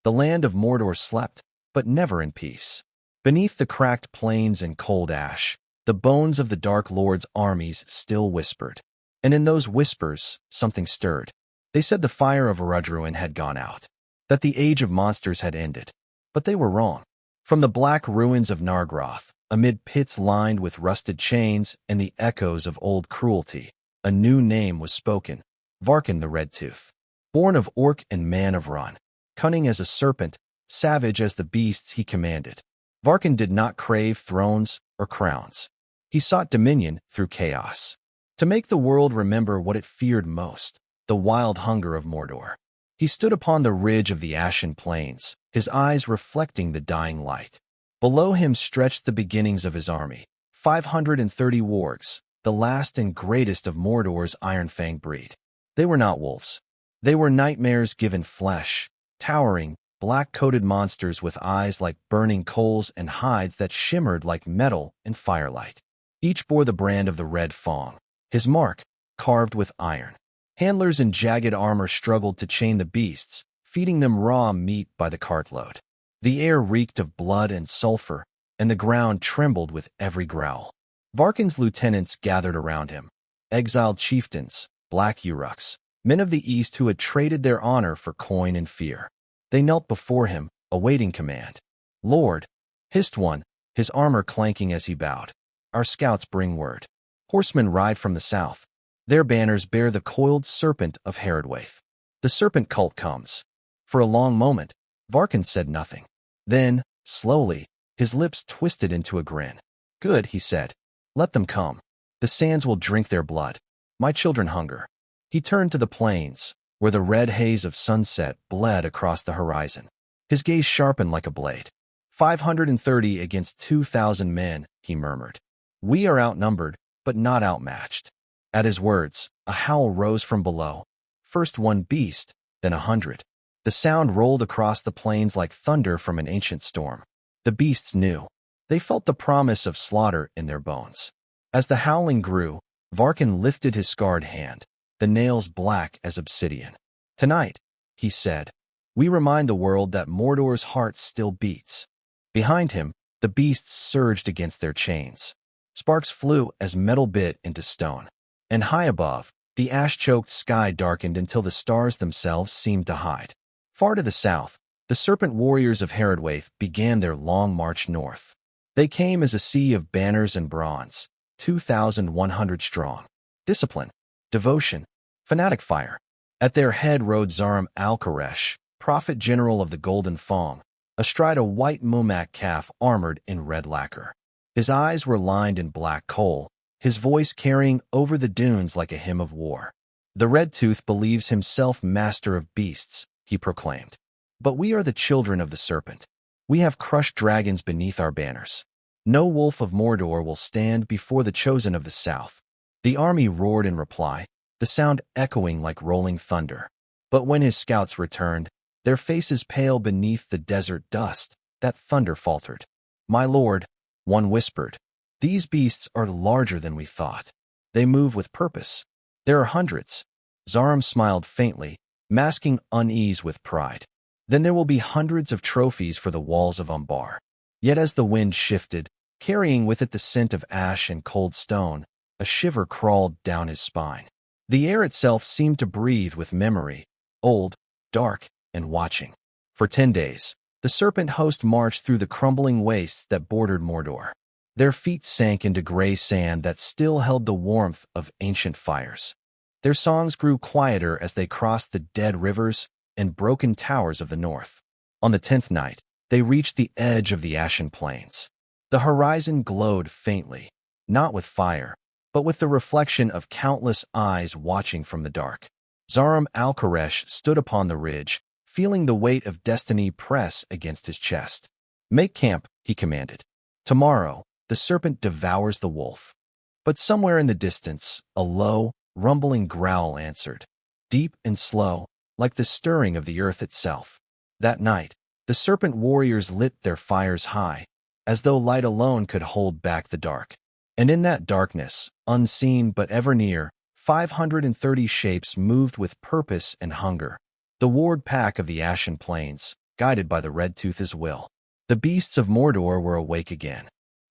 The land of Mordor slept, but never in peace. Beneath the cracked plains and cold ash, the bones of the Dark Lord's armies still whispered. And in those whispers, something stirred. They said the fire of Haradwaith had gone out, that the age of monsters had ended. But they were wrong. From the black ruins of Nargothrond, amid pits lined with rusted chains and the echoes of old cruelty, a new name was spoken: Varkûn the Red-Tooth. Born of orc and man of Ron, cunning as a serpent, savage as the beasts he commanded, Varkûn did not crave thrones or crowns. He sought dominion through chaos, to make the world remember what it feared most: the wild hunger of Mordor. He stood upon the ridge of the Ashen Plains, his eyes reflecting the dying light. Below him stretched the beginnings of his army, 530 wargs, the last and greatest of Mordor's iron-fanged breed. They were not wolves. They were nightmares given flesh, towering, black-coated monsters with eyes like burning coals and hides that shimmered like metal in firelight. Each bore the brand of the Red Fang, his mark, carved with iron. Handlers in jagged armor struggled to chain the beasts, feeding them raw meat by the cartload. The air reeked of blood and sulfur, and the ground trembled with every growl. Varkûn's lieutenants gathered around him, exiled chieftains, black Uruks, men of the East who had traded their honor for coin and fear. They knelt before him, awaiting command. "Lord," hissed one, his armor clanking as he bowed, "our scouts bring word. Horsemen ride from the south. Their banners bear the coiled serpent of Haradwaith. The Serpent Cult comes." For a long moment, Varkûn said nothing. Then, slowly, his lips twisted into a grin. "Good," he said. "Let them come. The sands will drink their blood. My children hunger." He turned to the plains, where the red haze of sunset bled across the horizon. His gaze sharpened like a blade. 530 against 2,000 men, he murmured. "We are outnumbered, but not outmatched." At his words, a howl rose from below. First one beast, then 100. The sound rolled across the plains like thunder from an ancient storm. The beasts knew. They felt the promise of slaughter in their bones. As the howling grew, Varkûn lifted his scarred hand, the nails black as obsidian. "Tonight," he said, "we remind the world that Mordor's heart still beats." Behind him, the beasts surged against their chains. Sparks flew as metal bit into stone. And high above, the ash-choked sky darkened until the stars themselves seemed to hide. Far to the south, the Serpent Warriors of Haradwaith began their long march north. They came as a sea of banners and bronze, 2,100 strong. Discipline, devotion, fanatic fire. At their head rode Zarûm al-Karesh, Prophet-General of the Golden Fang, astride a white Mumak calf armored in red lacquer. His eyes were lined in black coal, his voice carrying over the dunes like a hymn of war. "The Red-Tooth believes himself master of beasts," he proclaimed. "But we are the children of the serpent. We have crushed dragons beneath our banners. No wolf of Mordor will stand before the chosen of the south." The army roared in reply, the sound echoing like rolling thunder. But when his scouts returned, their faces pale beneath the desert dust, that thunder faltered. "My lord," one whispered, "these beasts are larger than we thought. They move with purpose. There are hundreds." Zarûm smiled faintly, masking unease with pride. "Then there will be hundreds of trophies for the walls of Umbar." Yet as the wind shifted, carrying with it the scent of ash and cold stone, a shiver crawled down his spine. The air itself seemed to breathe with memory, old, dark, and watching. For 10 days, the serpent host marched through the crumbling wastes that bordered Mordor. Their feet sank into gray sand that still held the warmth of ancient fires. Their songs grew quieter as they crossed the dead rivers and broken towers of the north. On the 10th night, they reached the edge of the Ashen Plains. The horizon glowed faintly, not with fire, but with the reflection of countless eyes watching from the dark. Zarûm al-Karesh stood upon the ridge, feeling the weight of destiny press against his chest. "Make camp," he commanded. "Tomorrow, the serpent devours the wolf." But somewhere in the distance, a low, rumbling growl answered, deep and slow, like the stirring of the earth itself. That night, the Serpent Warriors lit their fires high, as though light alone could hold back the dark. And in that darkness, unseen but ever near, 530 shapes moved with purpose and hunger. The Warg pack of the Ashen Plains, guided by the Red-Tooth's will. The beasts of Mordor were awake again.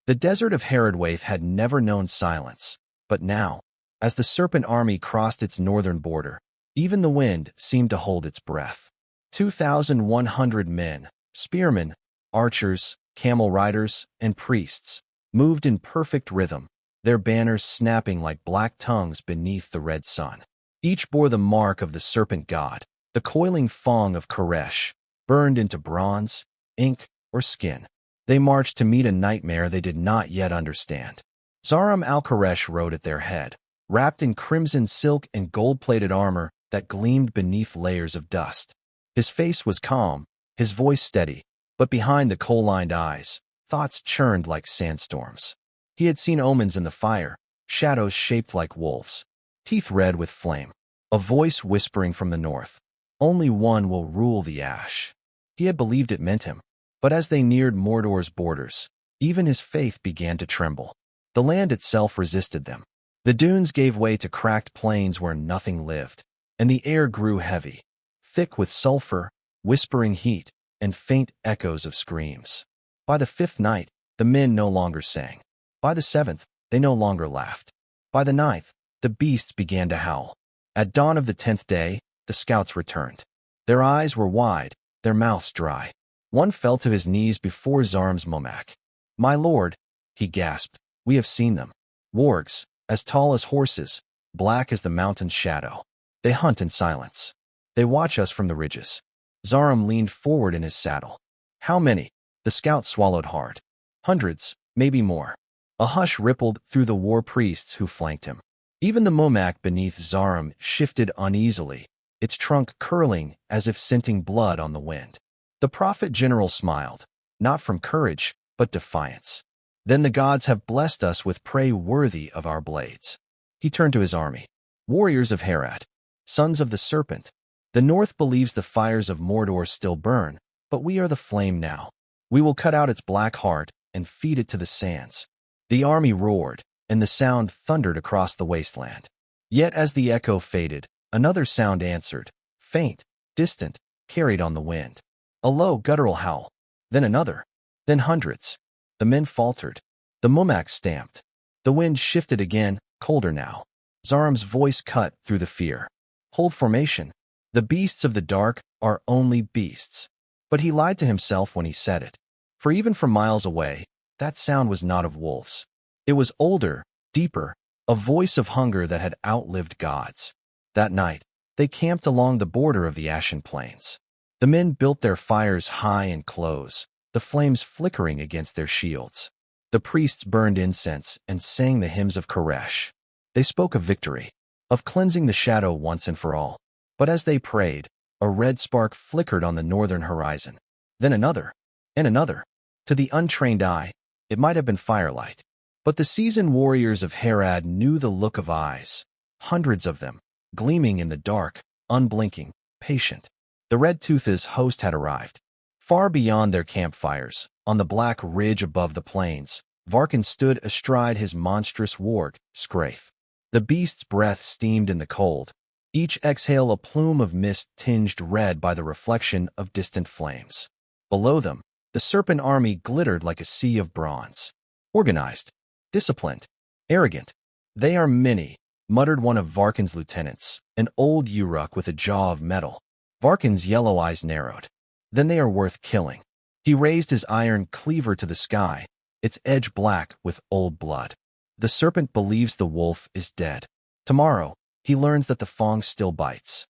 The desert of Haradwaith had never known silence, but now, as the Serpent army crossed its northern border, even the wind seemed to hold its breath. 2,100 men, spearmen, archers, camel riders, and priests, moved in perfect rhythm, their banners snapping like black tongues beneath the red sun. Each bore the mark of the Serpent god, the coiling Fang of al-Karesh, burned into bronze, ink, or skin. They marched to meet a nightmare they did not yet understand. Zarûm al-Karesh rode at their head, wrapped in crimson silk and gold-plated armor that gleamed beneath layers of dust. His face was calm, his voice steady, but behind the coal-lined eyes, thoughts churned like sandstorms. He had seen omens in the fire, shadows shaped like wolves, teeth red with flame, a voice whispering from the north. Only one will rule the ash. He had believed it meant him, but as they neared Mordor's borders, even his faith began to tremble. The land itself resisted them. The dunes gave way to cracked plains where nothing lived, and the air grew heavy, thick with sulfur, whispering heat, and faint echoes of screams. By the 5th night, the men no longer sang. By the 7th, they no longer laughed. By the 9th, the beasts began to howl. At dawn of the 10th day, the scouts returned. Their eyes were wide, their mouths dry. One fell to his knees before Zarûm's Momak. "My lord," he gasped, "we have seen them. Wargs, as tall as horses, black as the mountain's shadow. They hunt in silence. They watch us from the ridges." Zarûm leaned forward in his saddle. "How many?" The scout swallowed hard. "Hundreds, maybe more." A hush rippled through the war priests who flanked him. Even the Momak beneath Zarûm shifted uneasily, its trunk curling as if scenting blood on the wind. The Prophet-General smiled, not from courage, but defiance. "Then the gods have blessed us with prey worthy of our blades." He turned to his army. "Warriors of Harad, sons of the Serpent. The north believes the fires of Mordor still burn, but we are the flame now. We will cut out its black heart and feed it to the sands." The army roared, and the sound thundered across the wasteland. Yet as the echo faded, another sound answered, faint, distant, carried on the wind. A low guttural howl, then another, then hundreds. The men faltered. The Momak stamped. The wind shifted again, colder now. Zarûm's voice cut through the fear. "Hold formation. The beasts of the dark are only beasts." But he lied to himself when he said it. For even from miles away, that sound was not of wolves. It was older, deeper, a voice of hunger that had outlived gods. That night, they camped along the border of the Ashen Plains. The men built their fires high and close, the flames flickering against their shields. The priests burned incense and sang the hymns of al-Karesh. They spoke of victory, of cleansing the shadow once and for all. But as they prayed, a red spark flickered on the northern horizon. Then another, and another. To the untrained eye, it might have been firelight. But the seasoned warriors of Harad knew the look of eyes, hundreds of them, gleaming in the dark, unblinking, patient. The Red-Tooth's host had arrived. Far beyond their campfires, on the black ridge above the plains, Varkûn stood astride his monstrous warg, Skraith. The beast's breath steamed in the cold, each exhale a plume of mist tinged red by the reflection of distant flames. Below them, the Serpent army glittered like a sea of bronze. "Organized, disciplined, arrogant. They are many," muttered one of Varkûn's lieutenants, an old Uruk with a jaw of metal. Varkûn's yellow eyes narrowed. "Then they are worth killing." He raised his iron cleaver to the sky, its edge black with old blood. "The Serpent believes the wolf is dead. Tomorrow, he learns that the Fang still bites."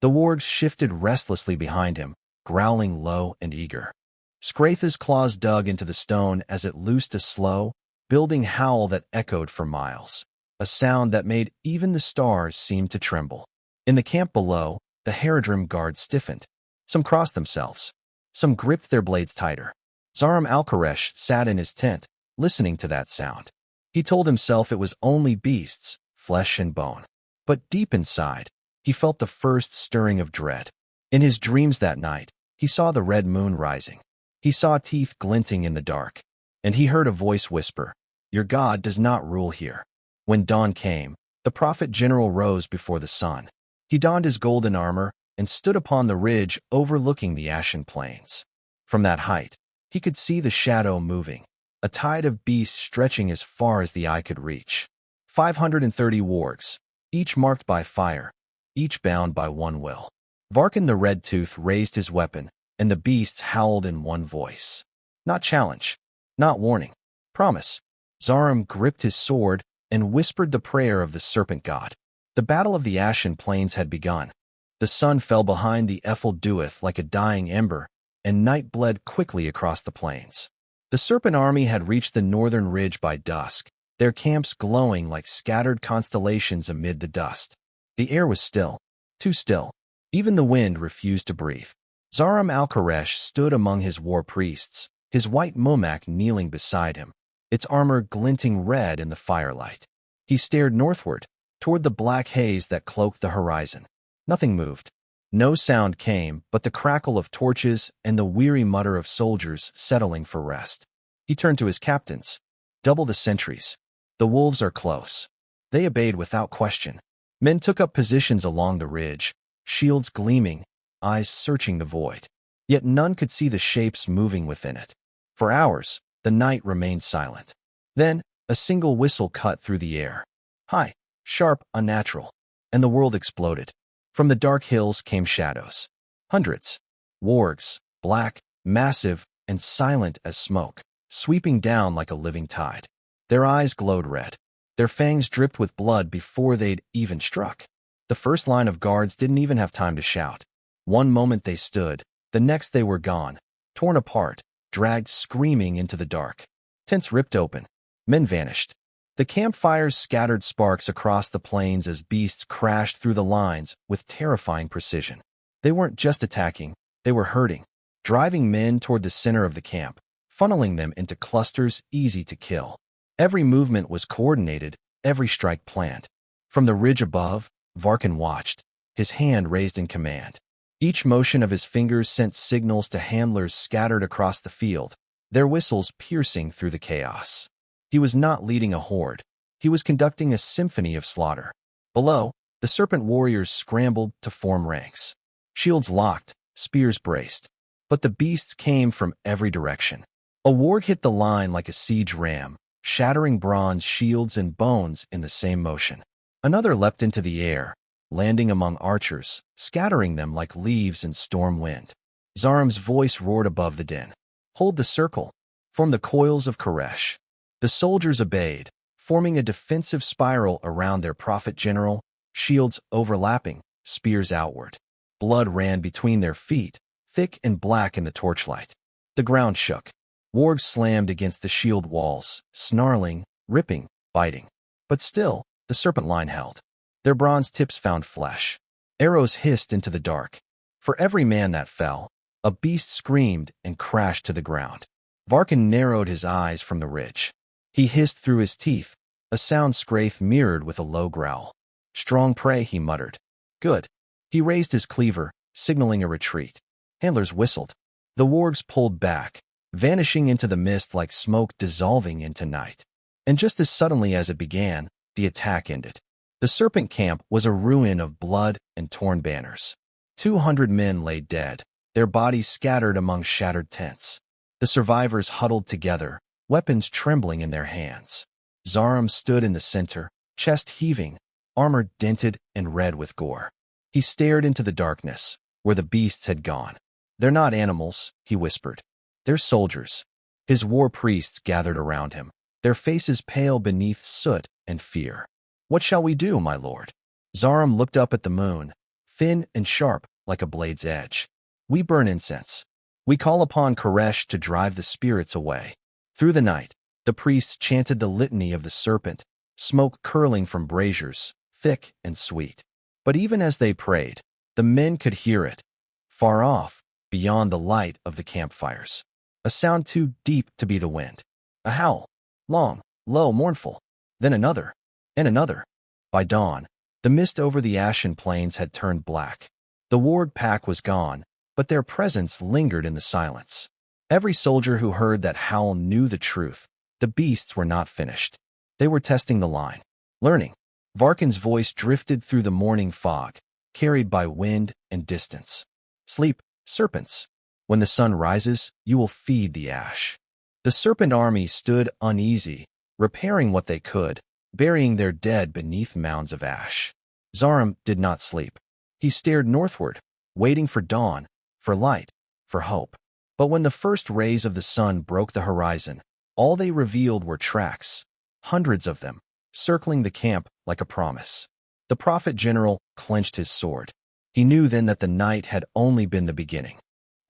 The wargs shifted restlessly behind him, growling low and eager. Skraith's claws dug into the stone as it loosed a slow, building howl that echoed for miles, a sound that made even the stars seem to tremble. In the camp below, the Haradrim guard stiffened. Some crossed themselves. Some gripped their blades tighter. Zarûm al-Karesh sat in his tent, listening to that sound. He told himself it was only beasts, flesh and bone. But deep inside, he felt the first stirring of dread. In his dreams that night, he saw the red moon rising. He saw teeth glinting in the dark. And he heard a voice whisper, "Your God does not rule here." When dawn came, the Prophet-General rose before the sun. He donned his golden armor, and stood upon the ridge overlooking the Ashen Plains. From that height, he could see the shadow moving, a tide of beasts stretching as far as the eye could reach. 530 wargs, each marked by fire, each bound by one will. Varkûn the Red-Tooth raised his weapon, and the beasts howled in one voice. Not challenge, not warning, promise. Zarûm gripped his sword and whispered the prayer of the Serpent God. The battle of the Ashen Plains had begun. The sun fell behind the al-Karesh like a dying ember, and night bled quickly across the plains. The Serpent army had reached the northern ridge by dusk, their camps glowing like scattered constellations amid the dust. The air was still, too still. Even the wind refused to breathe. Zarûm al-Karesh stood among his war priests, his white mumak kneeling beside him, its armor glinting red in the firelight. He stared northward, toward the black haze that cloaked the horizon. Nothing moved. No sound came but the crackle of torches and the weary mutter of soldiers settling for rest. He turned to his captains. Double the sentries. The wolves are close. They obeyed without question. Men took up positions along the ridge, shields gleaming, eyes searching the void. Yet none could see the shapes moving within it. For hours, the night remained silent. Then, a single whistle cut through the air. High, sharp, unnatural. And the world exploded. From the dark hills came shadows. Hundreds. Wargs, black, massive, and silent as smoke, sweeping down like a living tide. Their eyes glowed red. Their fangs dripped with blood before they'd even struck. The first line of guards didn't even have time to shout. One moment they stood, the next they were gone, torn apart, dragged screaming into the dark. Tents ripped open. Men vanished. The campfires scattered sparks across the plains as beasts crashed through the lines with terrifying precision. They weren't just attacking, they were herding, driving men toward the center of the camp, funneling them into clusters easy to kill. Every movement was coordinated, every strike planned. From the ridge above, Varkûn watched, his hand raised in command. Each motion of his fingers sent signals to handlers scattered across the field, their whistles piercing through the chaos. He was not leading a horde. He was conducting a symphony of slaughter. Below, the Serpent Warriors scrambled to form ranks. Shields locked, spears braced. But the beasts came from every direction. A warg hit the line like a siege ram, shattering bronze shields and bones in the same motion. Another leapt into the air, landing among archers, scattering them like leaves in storm wind. Zarûm's voice roared above the din. Hold the circle. Form the coils of Karesh. The soldiers obeyed, forming a defensive spiral around their Prophet-General, shields overlapping, spears outward. Blood ran between their feet, thick and black in the torchlight. The ground shook. Wargs slammed against the shield walls, snarling, ripping, biting. But still, the serpent line held. Their bronze tips found flesh. Arrows hissed into the dark. For every man that fell, a beast screamed and crashed to the ground. Varkûn narrowed his eyes from the ridge. He hissed through his teeth, a sound Scraith mirrored with a low growl. Strong prey, he muttered. Good. He raised his cleaver, signaling a retreat. Handlers whistled. The wargs pulled back, vanishing into the mist like smoke dissolving into night. And just as suddenly as it began, the attack ended. The serpent camp was a ruin of blood and torn banners. 200 men lay dead, their bodies scattered among shattered tents. The survivors huddled together, weapons trembling in their hands. Zarûm stood in the center, chest heaving, armor dented and red with gore. He stared into the darkness, where the beasts had gone. They're not animals, he whispered. They're soldiers. His war priests gathered around him, their faces pale beneath soot and fear. What shall we do, my lord? Zarûm looked up at the moon, thin and sharp like a blade's edge. We burn incense. We call upon Karesh to drive the spirits away. Through the night, the priests chanted the litany of the serpent, smoke curling from braziers, thick and sweet. But even as they prayed, the men could hear it, far off, beyond the light of the campfires. A sound too deep to be the wind. A howl, long, low, mournful. Then another, and another. By dawn, the mist over the Ashen Plains had turned black. The warg pack was gone, but their presence lingered in the silence. Every soldier who heard that howl knew the truth. The beasts were not finished. They were testing the line. Learning. Varkûn's voice drifted through the morning fog. carried by wind and distance. Sleep, serpents. When the sun rises, you will feed the ash. The serpent army stood uneasy, repairing what they could, burying their dead beneath mounds of ash. Zarûm did not sleep. He stared northward, waiting for dawn, for light, for hope. But when the first rays of the sun broke the horizon, all they revealed were tracks, hundreds of them, circling the camp like a promise. The Prophet-General clenched his sword. He knew then that the night had only been the beginning.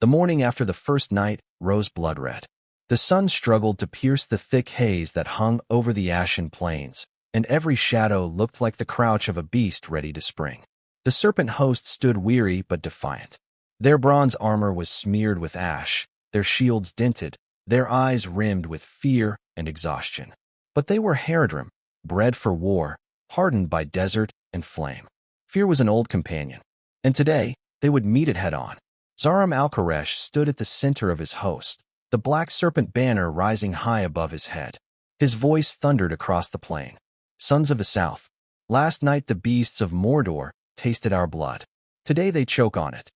The morning after the first night rose blood-red. The sun struggled to pierce the thick haze that hung over the Ashen Plains, and every shadow looked like the crouch of a beast ready to spring. The serpent host stood weary but defiant. Their bronze armor was smeared with ash, their shields dinted, their eyes rimmed with fear and exhaustion. But they were Haradwaith, bred for war, hardened by desert and flame. Fear was an old companion, and today they would meet it head-on. Zarûm al-Karesh stood at the center of his host, the black serpent banner rising high above his head. His voice thundered across the plain. Sons of the south, last night the beasts of Mordor tasted our blood. Today they choke on it.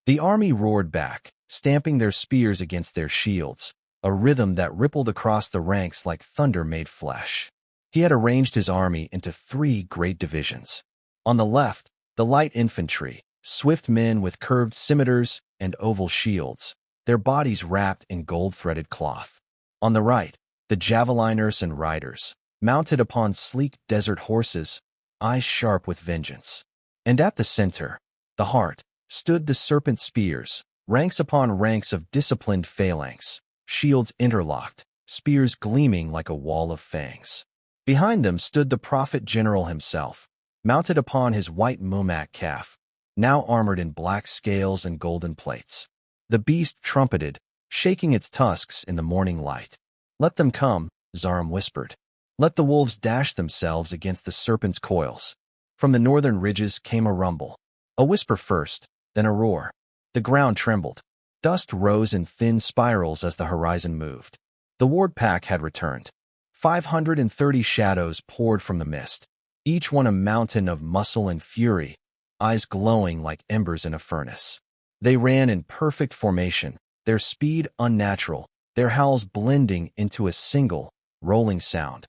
The army roared back, stamping their spears against their shields, a rhythm that rippled across the ranks like thunder made flesh. He had arranged his army into 3 great divisions. On the left, the light infantry, swift men with curved scimitars and oval shields, their bodies wrapped in gold-threaded cloth. On the right, the javeliners and riders, mounted upon sleek desert horses, eyes sharp with vengeance. And at the center, the heart, stood the serpent spears, ranks upon ranks of disciplined phalanx, shields interlocked, spears gleaming like a wall of fangs. Behind them stood the Prophet-General himself, mounted upon his white mumak calf, now armored in black scales and golden plates. The beast trumpeted, shaking its tusks in the morning light. "Let them come," Zarûm whispered. "Let the wolves dash themselves against the serpent's coils." From the northern ridges came a rumble. A whisper first, then a roar. The ground trembled. Dust rose in thin spirals as the horizon moved. The Warg pack had returned. 530 shadows poured from the mist, each one a mountain of muscle and fury, eyes glowing like embers in a furnace. They ran in perfect formation, their speed unnatural, their howls blending into a single, rolling sound.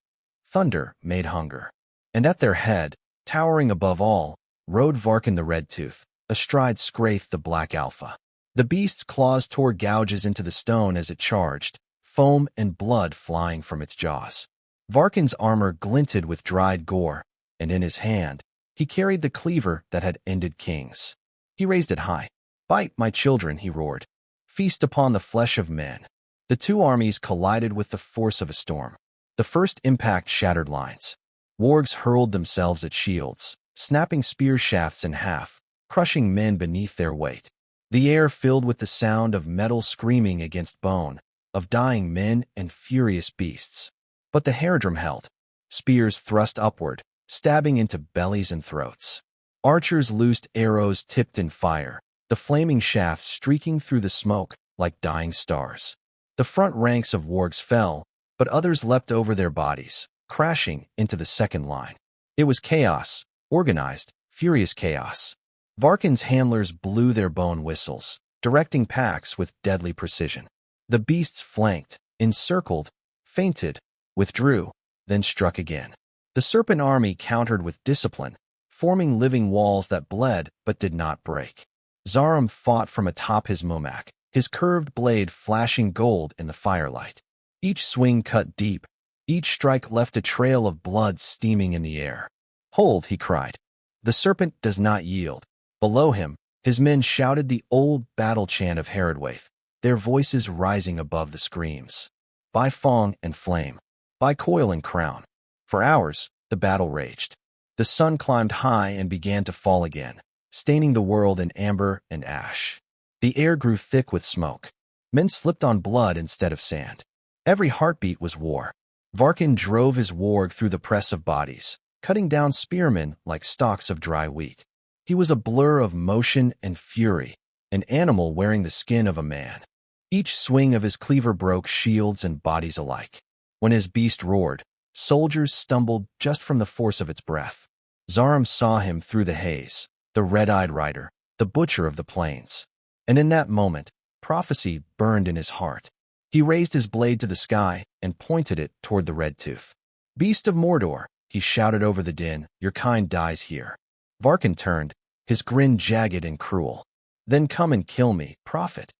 Thunder made hunger. And at their head, towering above all, rode Varkûn the Red-Tooth, astride Scraith the Black Alpha. The beast's claws tore gouges into the stone as it charged, foam and blood flying from its jaws. Varkûn's armor glinted with dried gore, and in his hand, he carried the cleaver that had ended kings. He raised it high. "Bite, my children," he roared. "Feast upon the flesh of men." The 2 armies collided with the force of a storm. The first impact shattered lines. Wargs hurled themselves at shields, snapping spear shafts in half, crushing men beneath their weight. The air filled with the sound of metal screaming against bone, of dying men and furious beasts. But the Haradwaith held. Spears thrust upward, stabbing into bellies and throats. Archers loosed arrows tipped in fire, the flaming shafts streaking through the smoke like dying stars. The front ranks of wargs fell, but others leapt over their bodies, crashing into the second line. It was chaos, organized, furious chaos. Varkûn's handlers blew their bone whistles, directing packs with deadly precision. The beasts flanked, encircled, feinted, withdrew, then struck again. The serpent army countered with discipline, forming living walls that bled but did not break. Zarûm fought from atop his mumak, his curved blade flashing gold in the firelight. Each swing cut deep, each strike left a trail of blood steaming in the air. "Hold," he cried. The serpent does not yield. Below him, his men shouted the old battle chant of Haradwaith, their voices rising above the screams. By Fang and flame, by coil and crown. For hours, the battle raged. The sun climbed high and began to fall again, staining the world in amber and ash. The air grew thick with smoke. Men slipped on blood instead of sand. Every heartbeat was war. Varkûn drove his warg through the press of bodies, cutting down spearmen like stalks of dry wheat. He was a blur of motion and fury, an animal wearing the skin of a man. Each swing of his cleaver broke shields and bodies alike. When his beast roared, soldiers stumbled just from the force of its breath. Zarûm saw him through the haze, the red-eyed rider, the butcher of the plains. And in that moment, prophecy burned in his heart. He raised his blade to the sky and pointed it toward the Red-Tooth. "Beast of Mordor," he shouted over the din, "your kind dies here." Varkûn turned, his grin jagged and cruel. "Then come and kill me, prophet."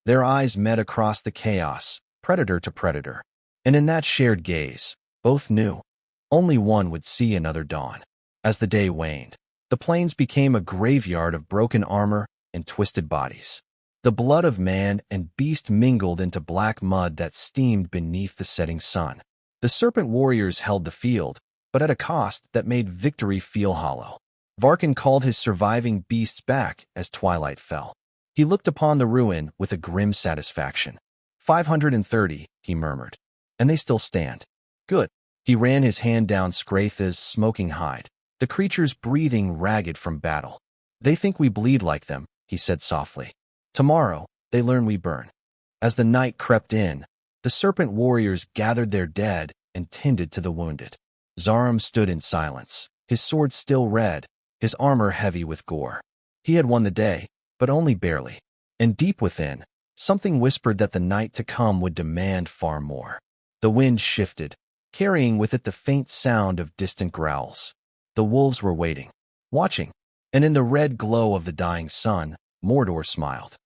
Their eyes met across the chaos, predator to predator. And in that shared gaze, both knew only one would see another dawn. As the day waned, the plains became a graveyard of broken armor and twisted bodies. The blood of man and beast mingled into black mud that steamed beneath the setting sun. The Serpent Warriors held the field, but at a cost that made victory feel hollow. Varkûn called his surviving beasts back as twilight fell. He looked upon the ruin with a grim satisfaction. 530, he murmured. And they still stand. Good. He ran his hand down Skraith's smoking hide, the creatures breathing ragged from battle. They think we bleed like them, he said softly. Tomorrow, they learn we burn. As the night crept in, the Serpent Warriors gathered their dead and tended to the wounded. Zarûm stood in silence, his sword still red, his armor heavy with gore. He had won the day, but only barely. And deep within, something whispered that the night to come would demand far more. The wind shifted, carrying with it the faint sound of distant growls. The wolves were waiting, watching, and in the red glow of the dying sun, Mordor smiled.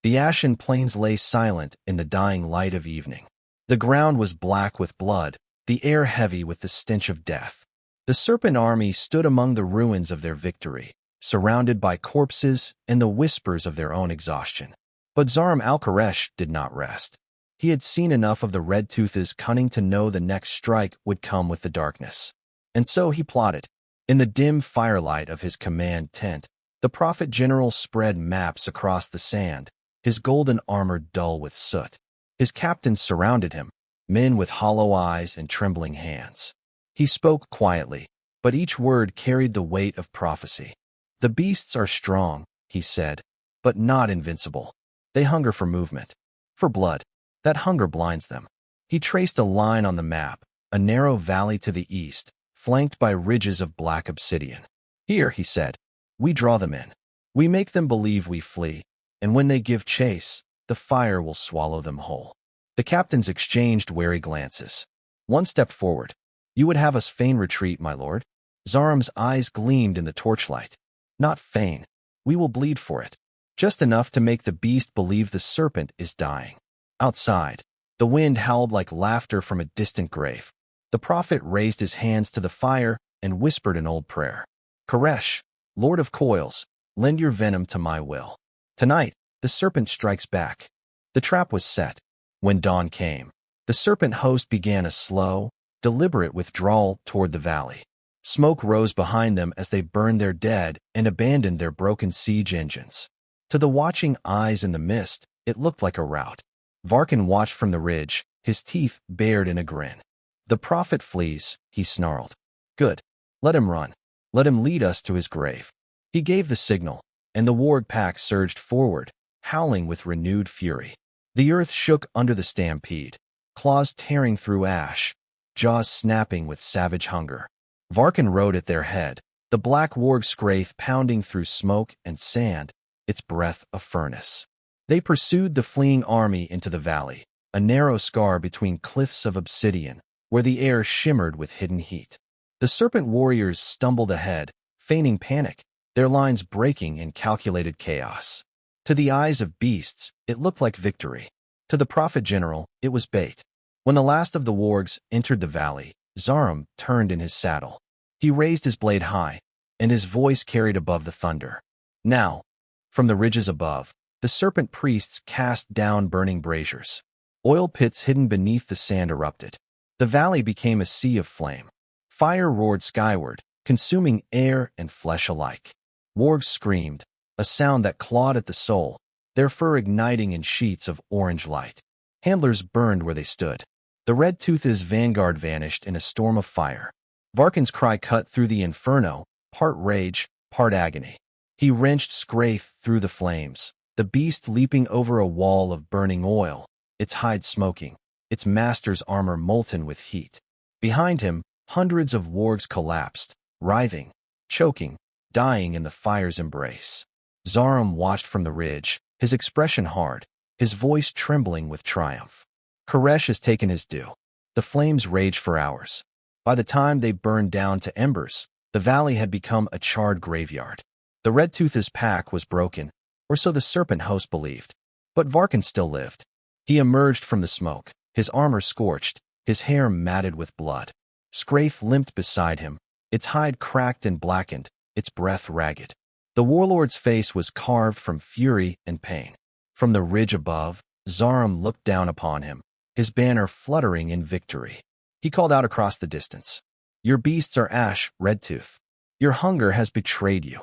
The Ashen Plains lay silent in the dying light of evening. The ground was black with blood, the air heavy with the stench of death. The Serpent army stood among the ruins of their victory, surrounded by corpses and the whispers of their own exhaustion. But Zarûm al-Karesh did not rest. He had seen enough of the Red-Tooth's cunning to know the next strike would come with the darkness. And so he plotted. In the dim firelight of his command tent, the Prophet-General spread maps across the sand, his golden armor dull with soot. His captains surrounded him, men with hollow eyes and trembling hands. He spoke quietly, but each word carried the weight of prophecy. "The beasts are strong," he said, "but not invincible. They hunger for movement, for blood. That hunger blinds them." He traced a line on the map, a narrow valley to the east, flanked by ridges of black obsidian. "Here," he said, "we draw them in. We make them believe we flee, and when they give chase, the fire will swallow them whole." The captains exchanged wary glances. One stepped forward. "You would have us feign retreat, my lord?" Zarûm's eyes gleamed in the torchlight. "Not feign. We will bleed for it. Just enough to make the beast believe the serpent is dying." Outside, the wind howled like laughter from a distant grave. The prophet raised his hands to the fire and whispered an old prayer. "Karesh, Lord of Coils, lend your venom to my will. Tonight, the serpent strikes back." The trap was set. When dawn came, the serpent host began a slow, deliberate withdrawal toward the valley. Smoke rose behind them as they burned their dead and abandoned their broken siege engines. To the watching eyes in the mist, it looked like a rout. Varkûn watched from the ridge, his teeth bared in a grin. "The prophet flees," he snarled. "Good. Let him run. Let him lead us to his grave." He gave the signal, and the Warg pack surged forward, howling with renewed fury. The earth shook under the stampede, claws tearing through ash, jaws snapping with savage hunger. Varkûn rode at their head, the black Warg Skraith pounding through smoke and sand, its breath a furnace. They pursued the fleeing army into the valley, a narrow scar between cliffs of obsidian, where the air shimmered with hidden heat. The Serpent Warriors stumbled ahead, feigning panic, their lines breaking in calculated chaos. To the eyes of beasts, it looked like victory. To the Prophet-General, it was bait. When the last of the Wargs entered the valley, Zarûm turned in his saddle. He raised his blade high, and his voice carried above the thunder. Now, from the ridges above, the serpent priests cast down burning braziers. Oil pits hidden beneath the sand erupted. The valley became a sea of flame. Fire roared skyward, consuming air and flesh alike. Wargs screamed, a sound that clawed at the soul, their fur igniting in sheets of orange light. Handlers burned where they stood. The Red-Tooth's vanguard vanished in a storm of fire. Varkûn's cry cut through the inferno, part rage, part agony. He wrenched Skraith through the flames, the beast leaping over a wall of burning oil, its hide smoking, its master's armor molten with heat. Behind him, hundreds of wargs collapsed, writhing, choking, dying in the fire's embrace. Zarûm watched from the ridge, his expression hard, his voice trembling with triumph. Karesh has taken his due. The flames raged for hours. By the time they burned down to embers, the valley had become a charred graveyard. The Red-Tooth's pack was broken, or so the serpent host believed. But Varkûn still lived. He emerged from the smoke, his armor scorched, his hair matted with blood. Scraith limped beside him, its hide cracked and blackened, its breath ragged. The warlord's face was carved from fury and pain. From the ridge above, Zarûm looked down upon him, his banner fluttering in victory. He called out across the distance, "Your beasts are ash, Red-Tooth. Your hunger has betrayed you."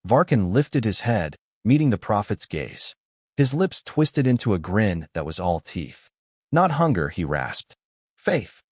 Varkûn lifted his head, meeting the prophet's gaze. His lips twisted into a grin that was all teeth. "Not hunger," he rasped. "Faith."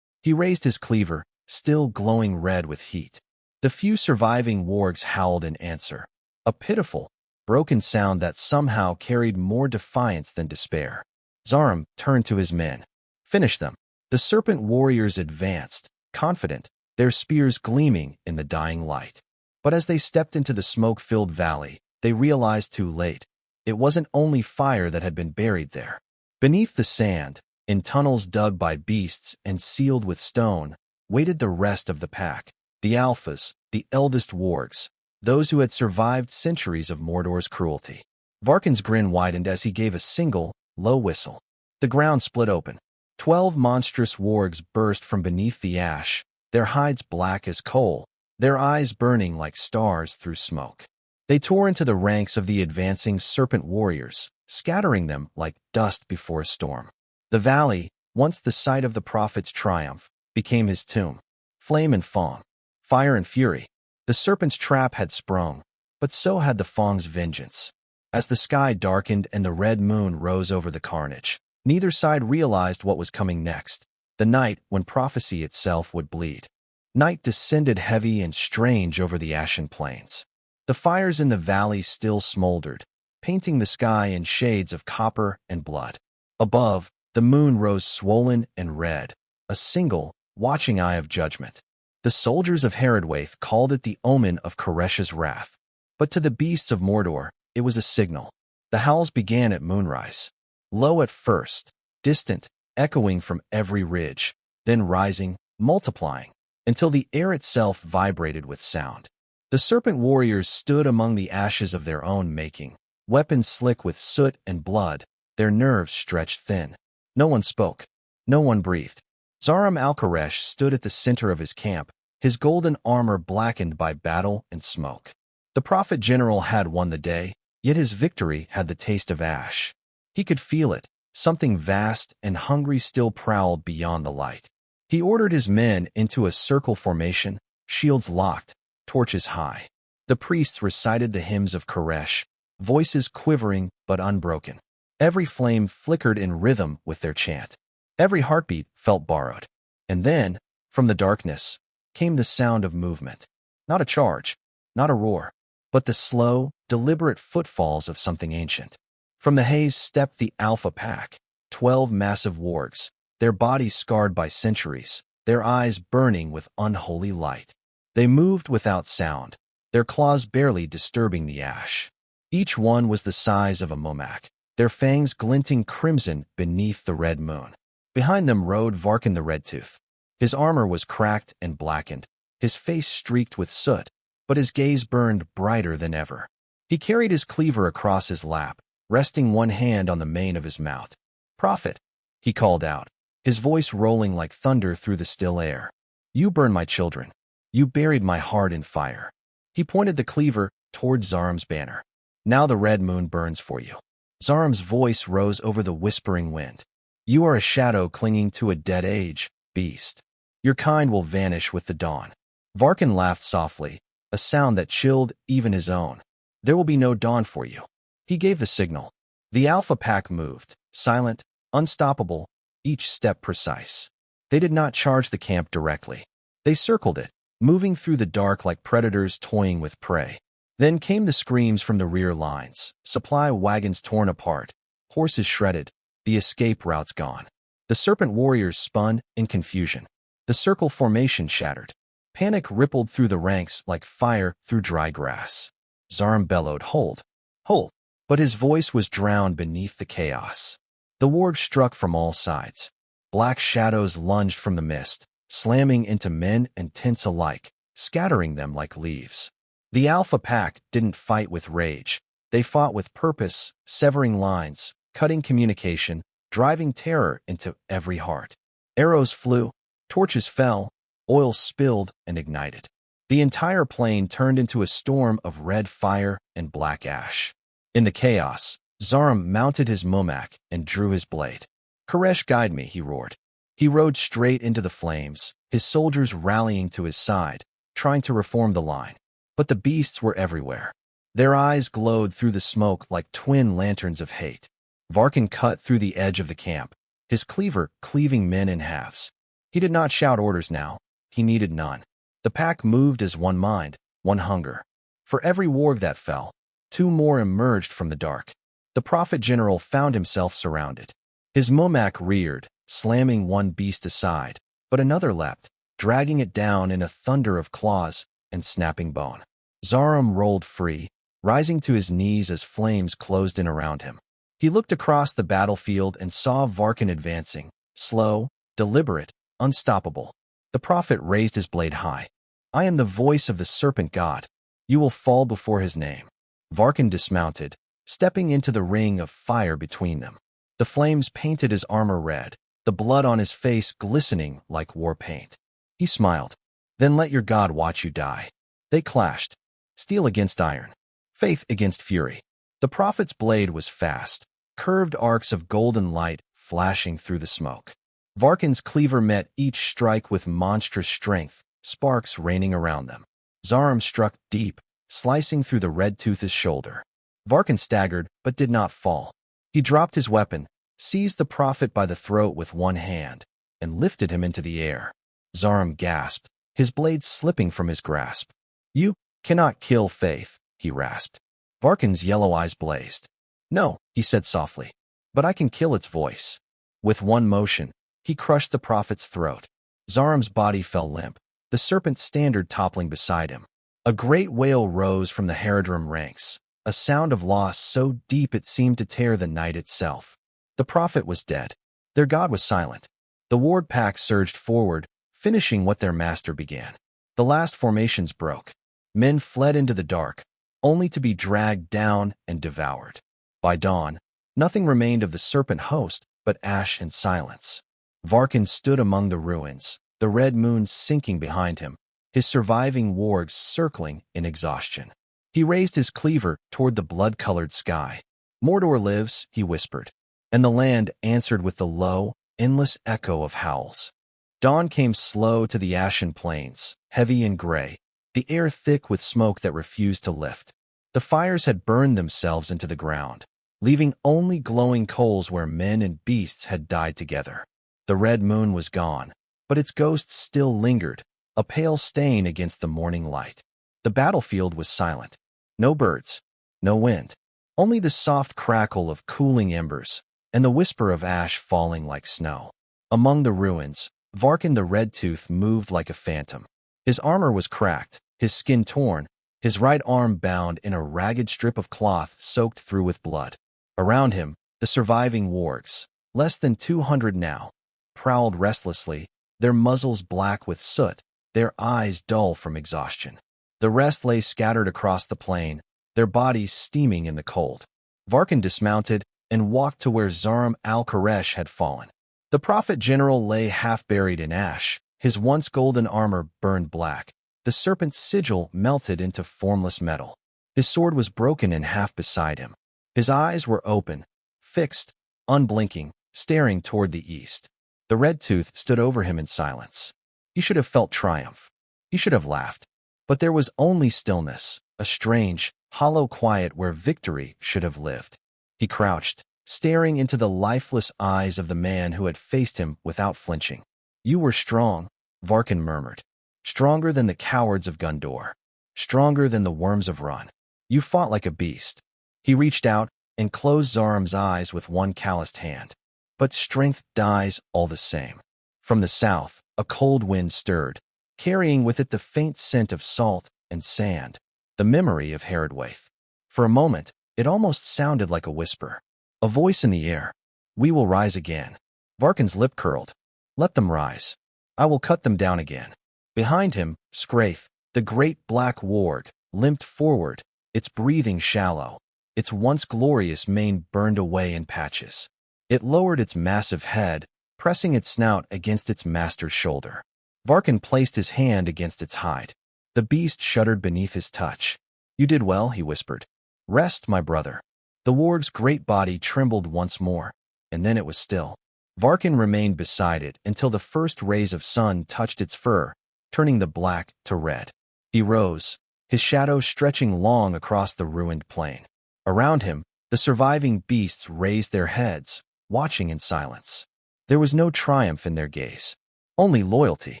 He raised his cleaver, still glowing red with heat. The few surviving wargs howled in answer, a pitiful, broken sound that somehow carried more defiance than despair. Zarûm turned to his men. "Finish them." The Serpent Warriors advanced, confident, their spears gleaming in the dying light. But as they stepped into the smoke-filled valley, they realized too late. It wasn't only fire that had been buried there. Beneath the sand, in tunnels dug by beasts and sealed with stone, waited the rest of the pack, the alphas, the eldest wargs, those who had survived centuries of Mordor's cruelty. Varkûn's grin widened as he gave a single, low whistle. The ground split open. 12 monstrous wargs burst from beneath the ash, their hides black as coal, their eyes burning like stars through smoke. They tore into the ranks of the advancing Serpent Warriors, scattering them like dust before a storm. The valley, once the site of the prophet's triumph, became his tomb. Flame and Fang, fire and fury. The serpent's trap had sprung, but so had the Fang's vengeance. As the sky darkened and the red moon rose over the carnage, neither side realized what was coming next, the night when prophecy itself would bleed. Night descended heavy and strange over the Ashen Plains. The fires in the valley still smoldered, painting the sky in shades of copper and blood. Above, the moon rose swollen and red, a single, watching eye of judgment. The soldiers of Haradwaith called it the omen of Karesh's wrath. But to the beasts of Mordor, it was a signal. The howls began at moonrise. Low at first, distant, echoing from every ridge, then rising, multiplying, until the air itself vibrated with sound. The Serpent Warriors stood among the ashes of their own making, weapons slick with soot and blood, their nerves stretched thin. No one spoke. No one breathed. Zarûm al-Karesh stood at the center of his camp, his golden armor blackened by battle and smoke. The Prophet-General had won the day, yet his victory had the taste of ash. He could feel it. Something vast and hungry still prowled beyond the light. He ordered his men into a circle formation, shields locked, torches high. The priests recited the hymns of Karesh, voices quivering but unbroken. Every flame flickered in rhythm with their chant. Every heartbeat felt borrowed. And then, from the darkness, came the sound of movement. Not a charge, not a roar, but the slow, deliberate footfalls of something ancient. From the haze stepped the Alpha Pack, 12 massive wargs, their bodies scarred by centuries, their eyes burning with unholy light. They moved without sound, their claws barely disturbing the ash. Each one was the size of a momak, their fangs glinting crimson beneath the red moon. Behind them rode Varkûn the Red-Tooth. His armor was cracked and blackened, his face streaked with soot, but his gaze burned brighter than ever. He carried his cleaver across his lap, resting one hand on the mane of his mount. "Prophet," he called out, his voice rolling like thunder through the still air. "You burned my children. You buried my heart in fire." He pointed the cleaver toward Zarûm's banner. "Now the red moon burns for you." Zarûm's voice rose over the whispering wind. "You are a shadow clinging to a dead age, beast. Your kind will vanish with the dawn." Varkûn laughed softly, a sound that chilled even his own. "There will be no dawn for you." He gave the signal. The Alpha Pack moved, silent, unstoppable, each step precise. They did not charge the camp directly. They circled it, moving through the dark like predators toying with prey. Then came the screams from the rear lines, supply wagons torn apart, horses shredded, the escape routes gone. The Serpent Warriors spun in confusion. The circle formation shattered. Panic rippled through the ranks like fire through dry grass. Zarûm bellowed, "Hold! Hold!" But his voice was drowned beneath the chaos. The warg struck from all sides. Black shadows lunged from the mist, slamming into men and tents alike, scattering them like leaves. The Alpha Pack didn't fight with rage. They fought with purpose, severing lines, cutting communication, driving terror into every heart. Arrows flew, torches fell, oil spilled and ignited. The entire plain turned into a storm of red fire and black ash. In the chaos, Zarûm mounted his mumak and drew his blade. "Karesh, guide me," he roared. He rode straight into the flames, his soldiers rallying to his side, trying to reform the line. But the beasts were everywhere. Their eyes glowed through the smoke like twin lanterns of hate. Varkûn cut through the edge of the camp, his cleaver cleaving men in halves. He did not shout orders now. He needed none. The pack moved as one mind, one hunger. For every warg that fell, two more emerged from the dark. The Prophet-General found himself surrounded. His mumak reared, slamming one beast aside, but another leapt, dragging it down in a thunder of claws and snapping bone. Zarûm rolled free, rising to his knees as flames closed in around him. He looked across the battlefield and saw Varkûn advancing, slow, deliberate, unstoppable. The prophet raised his blade high. "I am the voice of the Serpent God. You will fall before his name." Varkûn dismounted, stepping into the ring of fire between them. The flames painted his armor red, the blood on his face glistening like war paint. He smiled. "Then let your God watch you die." They clashed, steel against iron, faith against fury. The prophet's blade was fast, curved arcs of golden light flashing through the smoke. Varkûn's cleaver met each strike with monstrous strength, sparks raining around them. Zarûm struck deep, slicing through the Red-Tooth's shoulder. Varkûn staggered, but did not fall. He dropped his weapon, seized the prophet by the throat with one hand, and lifted him into the air. Zarûm gasped, his blade slipping from his grasp. "You cannot kill faith," he rasped. Varkûn's yellow eyes blazed. "No," he said softly, "but I can kill its voice." With one motion, he crushed the prophet's throat. Zarûm's body fell limp, the serpent standard toppling beside him. A great wail rose from the Haradwaith ranks, a sound of loss so deep it seemed to tear the night itself. The prophet was dead. Their god was silent. The ward pack surged forward, finishing what their master began. The last formations broke. Men fled into the dark, only to be dragged down and devoured. By dawn, nothing remained of the serpent host but ash and silence. Varkûn stood among the ruins, the red moon sinking behind him, his surviving wargs circling in exhaustion. He raised his cleaver toward the blood-colored sky. "Mordor lives," he whispered, and the land answered with the low, endless echo of howls. Dawn came slow to the Ashen Plains, heavy and gray, the air thick with smoke that refused to lift. The fires had burned themselves into the ground, leaving only glowing coals where men and beasts had died together. The red moon was gone, but its ghost still lingered, a pale stain against the morning light. The battlefield was silent. No birds, no wind, only the soft crackle of cooling embers and the whisper of ash falling like snow. Among the ruins, Varkûn the Red-Tooth moved like a phantom. His armor was cracked, his skin torn, his right arm bound in a ragged strip of cloth soaked through with blood. Around him, the surviving wargs, less than 200 now, prowled restlessly, their muzzles black with soot, their eyes dull from exhaustion. The rest lay scattered across the plain, their bodies steaming in the cold. Varkûn dismounted and walked to where Zarûm al-Karesh had fallen. The Prophet-General lay half-buried in ash, his once golden armor burned black. The serpent's sigil melted into formless metal. His sword was broken in half beside him. His eyes were open, fixed, unblinking, staring toward the east. The Red-Tooth stood over him in silence. He should have felt triumph. He should have laughed. But there was only stillness, a strange, hollow quiet where victory should have lived. He crouched, staring into the lifeless eyes of the man who had faced him without flinching. "You were strong," Varkûn murmured. "Stronger than the cowards of Gondor. Stronger than the worms of Run. You fought like a beast." He reached out and closed Zarûm's eyes with one calloused hand. But strength dies all the same. From the south, a cold wind stirred. carrying with it the faint scent of salt and sand, the memory of Haradwaith. For a moment, it almost sounded like a whisper. A voice in the air. We will rise again. Varkûn's lip curled. Let them rise. I will cut them down again. Behind him, Skraith, the great black warg, limped forward, its breathing shallow, its once glorious mane burned away in patches. It lowered its massive head, pressing its snout against its master's shoulder. Varkûn placed his hand against its hide. The beast shuddered beneath his touch. You did well, he whispered. Rest, my brother. The warg's great body trembled once more, and then it was still. Varkûn remained beside it until the first rays of sun touched its fur, turning the black to red. He rose, his shadow stretching long across the ruined plain. Around him, the surviving beasts raised their heads, watching in silence. There was no triumph in their gaze. Only loyalty.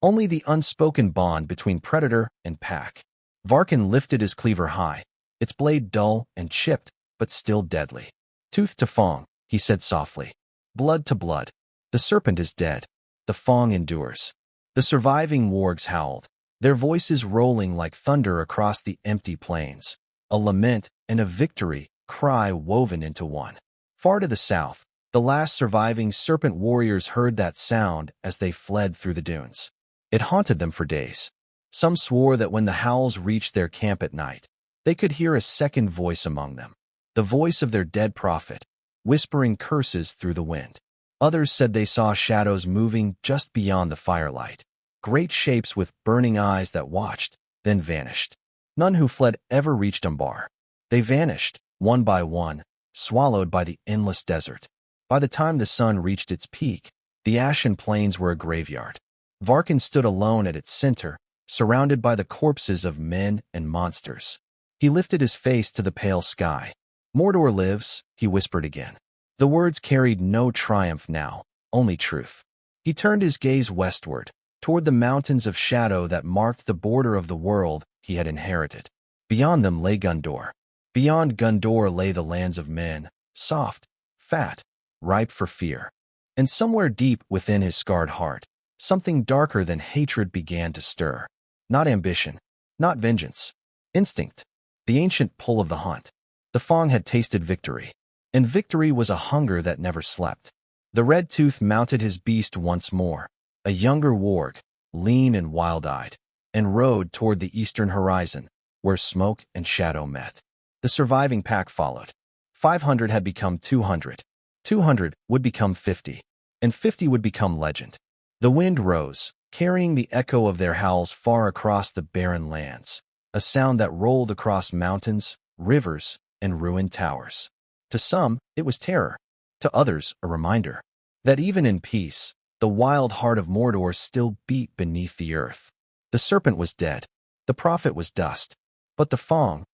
Only the unspoken bond between predator and pack. Varkûn lifted his cleaver high, its blade dull and chipped, but still deadly. Tooth to Fang, he said softly. Blood to blood. The serpent is dead. The Fang endures. The surviving wargs howled, their voices rolling like thunder across the empty plains. A lament and a victory cry woven into one. Far to the south, the last surviving Serpent Warriors heard that sound as they fled through the dunes. It haunted them for days. Some swore that when the howls reached their camp at night, they could hear a second voice among them, the voice of their dead prophet, whispering curses through the wind. Others said they saw shadows moving just beyond the firelight, great shapes with burning eyes that watched, then vanished. None who fled ever reached Umbar. They vanished, one by one, swallowed by the endless desert. By the time the sun reached its peak, the Ashen Plains were a graveyard. Varkûn stood alone at its center, surrounded by the corpses of men and monsters. He lifted his face to the pale sky. Mordor lives, he whispered again. The words carried no triumph now, only truth. He turned his gaze westward, toward the mountains of shadow that marked the border of the world he had inherited. Beyond them lay Gondor. Beyond Gondor lay the lands of men, soft, fat, ripe for fear. And somewhere deep within his scarred heart, something darker than hatred began to stir. Not ambition, not vengeance. Instinct. The ancient pull of the hunt. The Fang had tasted victory, and victory was a hunger that never slept. The Red-Tooth mounted his beast once more, a younger warg, lean and wild-eyed, and rode toward the eastern horizon, where smoke and shadow met. The surviving pack followed. 500 had become 200. 200 would become 50, and 50 would become legend. The wind rose, carrying the echo of their howls far across the barren lands, a sound that rolled across mountains, rivers, and ruined towers. To some, it was terror. To others, a reminder that even in peace, the wild heart of Mordor still beat beneath the earth. The serpent was dead. The prophet was dust. But the Fang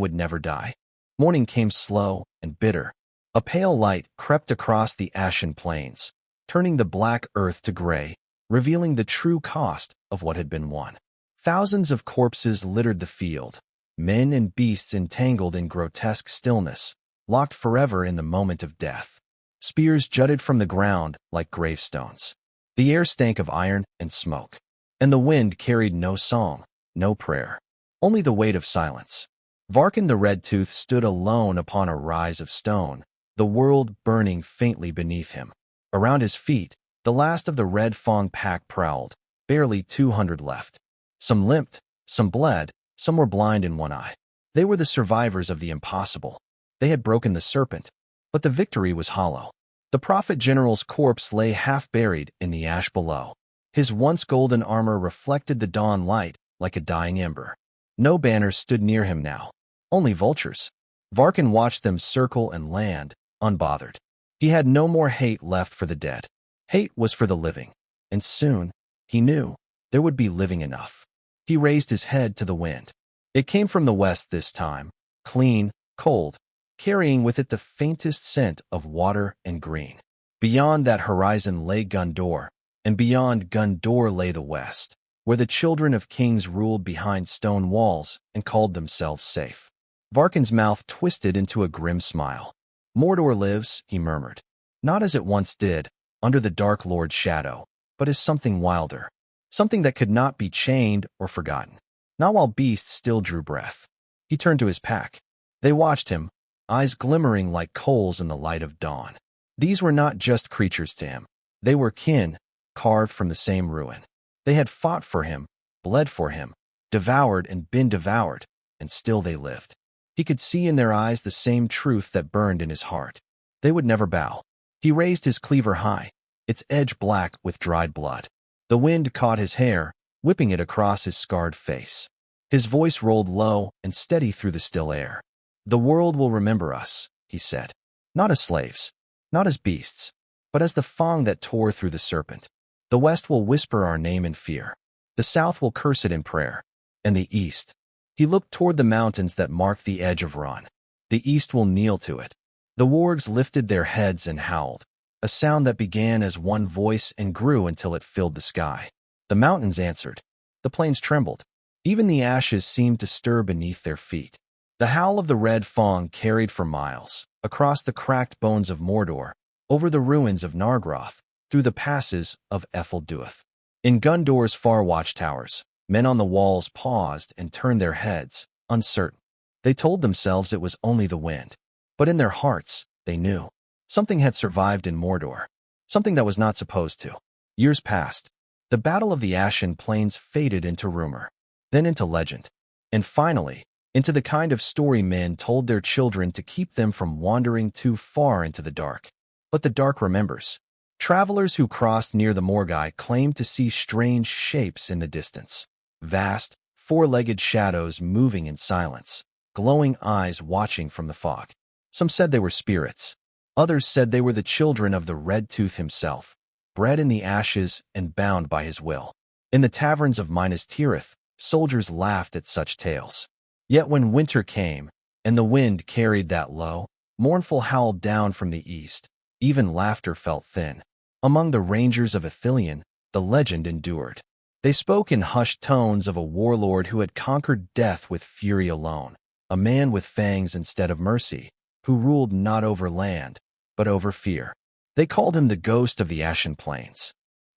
would never die. Morning came slow and bitter. A pale light crept across the Ashen Plains, turning the black earth to gray, revealing the true cost of what had been won. Thousands of corpses littered the field, men and beasts entangled in grotesque stillness, locked forever in the moment of death. Spears jutted from the ground like gravestones. The air stank of iron and smoke, and the wind carried no song, no prayer, only the weight of silence. Varkûn the Red-Tooth stood alone upon a rise of stone, the world burning faintly beneath him. Around his feet, the last of the Red Fang pack prowled, barely 200 left. Some limped, some bled, some were blind in one eye. They were the survivors of the impossible. They had broken the serpent, but the victory was hollow. The Prophet-General's corpse lay half-buried in the ash below. His once golden armor reflected the dawn light like a dying ember. No banners stood near him now, only vultures. Varkûn watched them circle and land, unbothered. He had no more hate left for the dead. Hate was for the living, and soon, he knew, there would be living enough. He raised his head to the wind. It came from the west this time, clean, cold, carrying with it the faintest scent of water and green. Beyond that horizon lay Gondor, and beyond Gondor lay the west, where the children of kings ruled behind stone walls and called themselves safe. Varkûn's mouth twisted into a grim smile. Mordor lives, he murmured, not as it once did, under the Dark Lord's shadow, but as something wilder, something that could not be chained or forgotten. Not while beasts still drew breath. He turned to his pack. They watched him, eyes glimmering like coals in the light of dawn. These were not just creatures to him. They were kin, carved from the same ruin. They had fought for him, bled for him, devoured and been devoured, and still they lived. He could see in their eyes the same truth that burned in his heart. They would never bow. He raised his cleaver high, its edge black with dried blood. The wind caught his hair, whipping it across his scarred face. His voice rolled low and steady through the still air. "The world will remember us," he said. "Not as slaves, not as beasts, but as the fang that tore through the serpent. The West will whisper our name in fear. The South will curse it in prayer. And the East." He looked toward the mountains that marked the edge of Ron. "The East will kneel to it." The wargs lifted their heads and howled, a sound that began as one voice and grew until it filled the sky. The mountains answered. The plains trembled. Even the ashes seemed to stir beneath their feet. The howl of the red fang carried for miles, across the cracked bones of Mordor, over the ruins of Nargothrond, through the passes of Ethel-Duath. In Gundor's far watchtowers, men on the walls paused and turned their heads, uncertain. They told themselves it was only the wind. But in their hearts, they knew. Something had survived in Mordor. Something that was not supposed to. Years passed. The Battle of the Ashen Plains faded into rumor, then into legend, and finally, into the kind of story men told their children to keep them from wandering too far into the dark. But the dark remembers. Travelers who crossed near the Morgai claimed to see strange shapes in the distance. Vast, four-legged shadows moving in silence, glowing eyes watching from the fog. Some said they were spirits. Others said they were the children of the Red-Tooth himself, bred in the ashes and bound by his will. In the taverns of Minas Tirith, soldiers laughed at such tales. Yet when winter came, and the wind carried that low, mournful howl down from the east, even laughter felt thin. Among the rangers of Ithilien, the legend endured. They spoke in hushed tones of a warlord who had conquered death with fury alone, a man with fangs instead of mercy, who ruled not over land, but over fear. They called him the ghost of the Ashen Plains.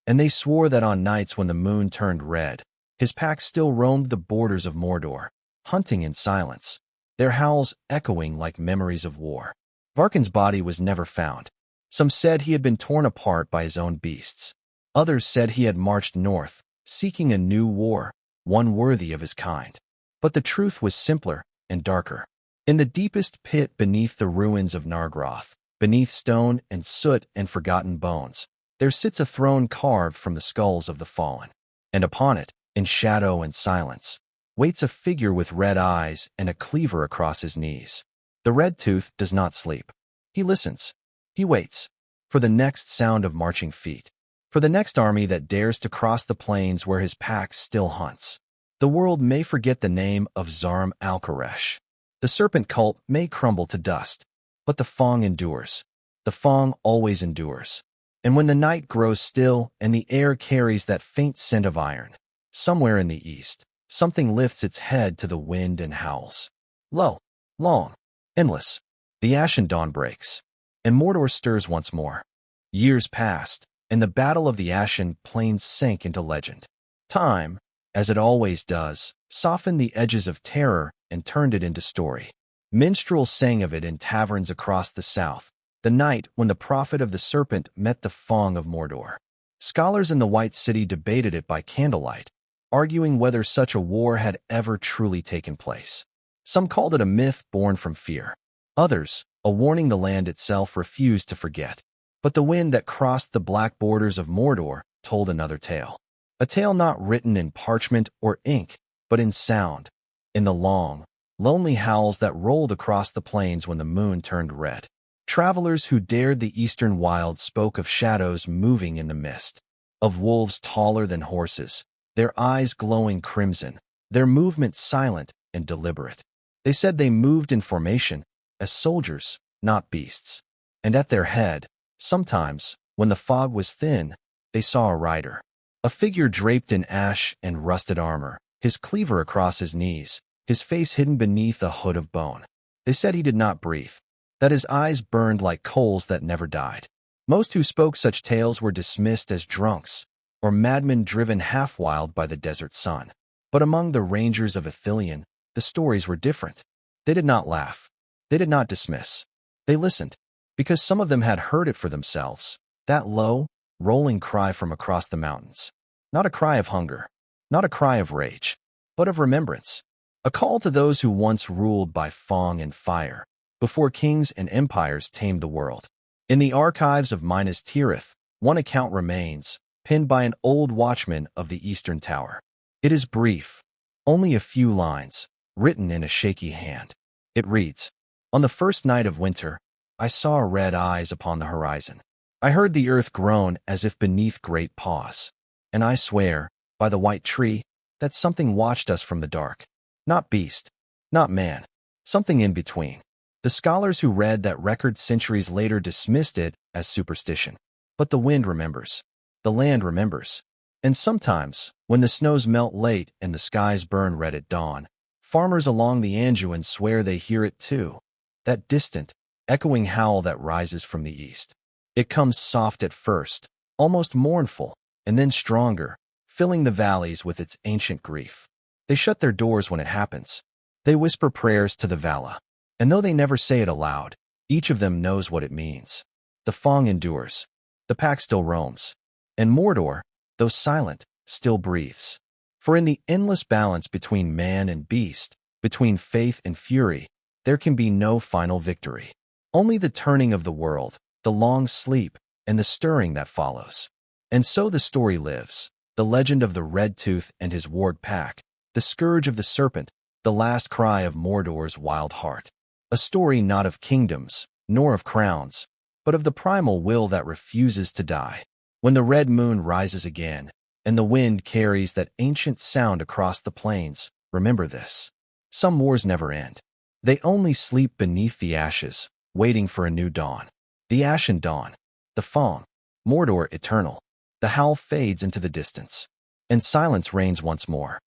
And they swore that on nights when the moon turned red, his pack still roamed the borders of Mordor, hunting in silence, their howls echoing like memories of war. Varkûn's body was never found. Some said he had been torn apart by his own beasts. Others said he had marched north, seeking a new war, one worthy of his kind. But the truth was simpler and darker. In the deepest pit beneath the ruins of Nargothrond, beneath stone and soot and forgotten bones, there sits a throne carved from the skulls of the fallen. And upon it, in shadow and silence, waits a figure with red eyes and a cleaver across his knees. The Red-Tooth does not sleep. He listens. He waits. For the next sound of marching feet. For the next army that dares to cross the plains where his pack still hunts. The world may forget the name of Zarûm al-Karesh. The Serpent Cult may crumble to dust. But the Fang endures. The Fang always endures. And when the night grows still and the air carries that faint scent of iron, somewhere in the east, something lifts its head to the wind and howls. Low, long, endless. The ashen dawn breaks, and Mordor stirs once more. Years passed, and the Battle of the Ashen Plains sank into legend. Time, as it always does, softened the edges of terror and turned it into story. Minstrels sang of it in taverns across the south, the night when the Prophet of the Serpent met the Fang of Mordor. Scholars in the White City debated it by candlelight, arguing whether such a war had ever truly taken place. Some called it a myth born from fear. Others, a warning the land itself refused to forget. But the wind that crossed the black borders of Mordor told another tale. A tale not written in parchment or ink, but in sound, in the long, lonely howls that rolled across the plains when the moon turned red. Travelers who dared the eastern wilds spoke of shadows moving in the mist, of wolves taller than horses, their eyes glowing crimson, their movements silent and deliberate. They said they moved in formation, as soldiers, not beasts. And at their head, sometimes, when the fog was thin, they saw a rider. A figure draped in ash and rusted armor, his cleaver across his knees, his face hidden beneath a hood of bone. They said he did not breathe, that his eyes burned like coals that never died. Most who spoke such tales were dismissed as drunks, or madmen driven half-wild by the desert sun. But among the rangers of Ithilien, the stories were different. They did not laugh. They did not dismiss. They listened, because some of them had heard it for themselves, that low, rolling cry from across the mountains. Not a cry of hunger, not a cry of rage, but of remembrance. A call to those who once ruled by Fang and fire, before kings and empires tamed the world. In the archives of Minas Tirith, one account remains, penned by an old watchman of the Eastern Tower. It is brief, only a few lines, written in a shaky hand. It reads, "On the first night of winter, I saw red eyes upon the horizon. I heard the earth groan as if beneath great paws. And I swear, by the white tree, that something watched us from the dark. Not beast, not man, something in between." The scholars who read that record centuries later dismissed it as superstition. But the wind remembers. The land remembers. And sometimes, when the snows melt late and the skies burn red at dawn, farmers along the Anjouan swear they hear it too. That distant, echoing howl that rises from the east. It comes soft at first, almost mournful, and then stronger, filling the valleys with its ancient grief. They shut their doors when it happens. They whisper prayers to the Vala. And though they never say it aloud, each of them knows what it means. The Fang endures. The pack still roams. And Mordor, though silent, still breathes. For in the endless balance between man and beast, between faith and fury, there can be no final victory. Only the turning of the world, the long sleep, and the stirring that follows. And so the story lives, the legend of the Red-Tooth and his Warg pack, the scourge of the serpent, the last cry of Mordor's wild heart. A story not of kingdoms, nor of crowns, but of the primal will that refuses to die. When the red moon rises again, and the wind carries that ancient sound across the plains, remember this. Some wars never end. They only sleep beneath the ashes, waiting for a new dawn. The Ashen Dawn. The Fang. Mordor eternal. The howl fades into the distance. And silence reigns once more.